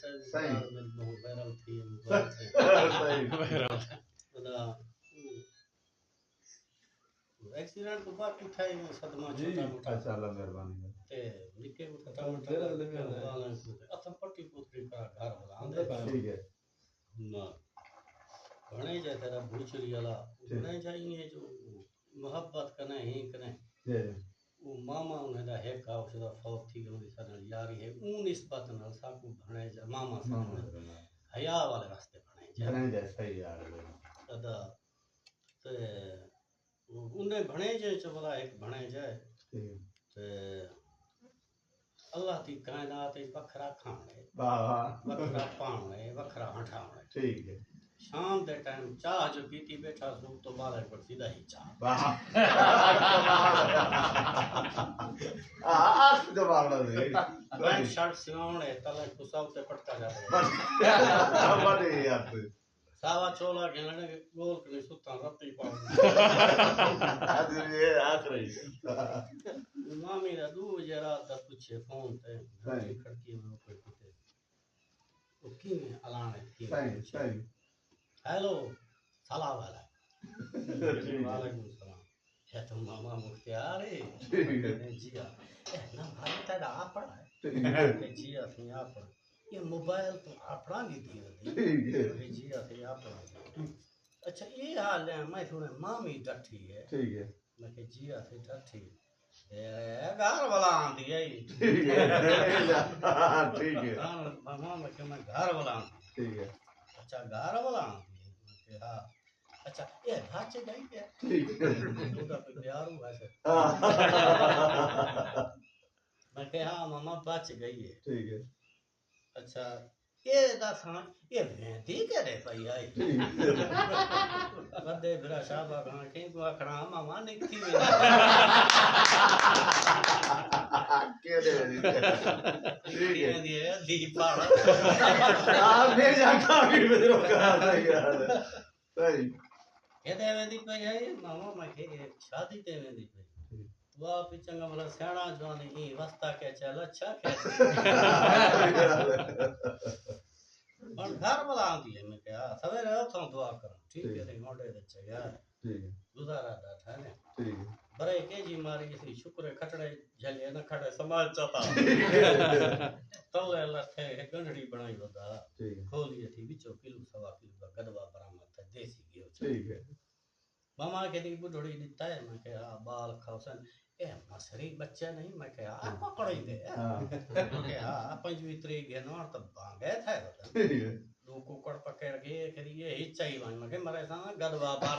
सही में बहुत वायरल थी मोबाइल से सही खुदा एक्सीडेंट तो बाकी था ही सदमा जी छोटा मोटा अच्छा अल्लाह मेहरबानी ते निके छोटा तो मोटा तेरा ले में आना है। अथम पट्टी पुत्री का घर वाला आंदे ठीक है ना घणे जा तेरा भूचरी वाला घणे जा ये जो मोहब्बत कने ही कने जी वो मामा उन्हें दा है का उसदा फौत थी गई सन यारी है ऊ निस्बत न साकू घणे जा मामा सन हया वाले रास्ते घणे जा घणे जा सही यार अदा ते उन्हें घणे जे चवला एक घणे जाए ठीक ते अल्लाह दी कायनात इच वखरा खाने वाह वाह वखरा पाने वखरा हटाने ठीक है शाम दे टाइम चाह जो पीती बैठा सूप तो बाहर पर सीधा ही चाह वाह आज जवाब दे पैंट शर्ट सिवाने तले कुसाव ते पटका जा बड़े यार सावा चोला के लड़े गोल के सुता रत्ती पाऊ आज ये आखिरी मामी दा दू जरा दा पूछे फोन ते सही। खड़की में कोई पूछे ओ की अलाने की सही सही हेलो सलाम वालेकुम वालेकुम सलाम है तुम मामा मुख्तियार है ठीक है जी हां ना भाई तेरा आपड़ा है ठीक है जी हां थी आपड़ा ये मोबाइल तो आपड़ा दी थी ठीक है जी हां थी आपड़ा अच्छा ये हाल है मैं थोड़े मामी डठी है ठीक है मैं के जी हां थी डठी घर वाला आंदी है ठीक है ठीक है मामा मैं के मैं घर वाला ठीक है अच्छा घर वाला आंदी हां अच्छा ये भाचे गई है ठीक है उनका कोई प्यार हुआ है हाँ मैं कहा हाँ मामा बच गई है ठीक है अच्छा ये दसा ये मेहंदी करे पई आई बदे फिर शाबा खान के को आखना मामा निकती वे के दे ठीक है ये दी पाड़ आप ले जाता भी मेरे को सही यार सही ये देवेंदी पई आई मामा मैं के शादी देवेंदी पई वाह पिचंगा मला सेना जवानी ही वस्ता के चल अच्छा के और घर वाला आंदी है मैं क्या सवेरे उठो दुआ करो ठीक है रे मोटे दे यार ठीक है गुजारा दा था ने ठीक है बरे के जी मारी इसरी शुक्र खटड़े झले न खड़े समाज चाता तले लथे गंढड़ी बनाई वदा ठीक है खोलिए थी बिचो किलो सवा किलो का गदवा बरामद था देसी घी ठीक है मामा के दी बुढ़ड़ी दिता है मैं क्या बाल खाउसन ए मसरी बच्चा नहीं मैं क्या आपको कड़ई दे हाँ मैं क्या पंजवी तरी गेनवार तो बांगे था ठीक है दो कुकड़ पकड़ के करिए ही चाहिए मैं के मरे सा गदवा बार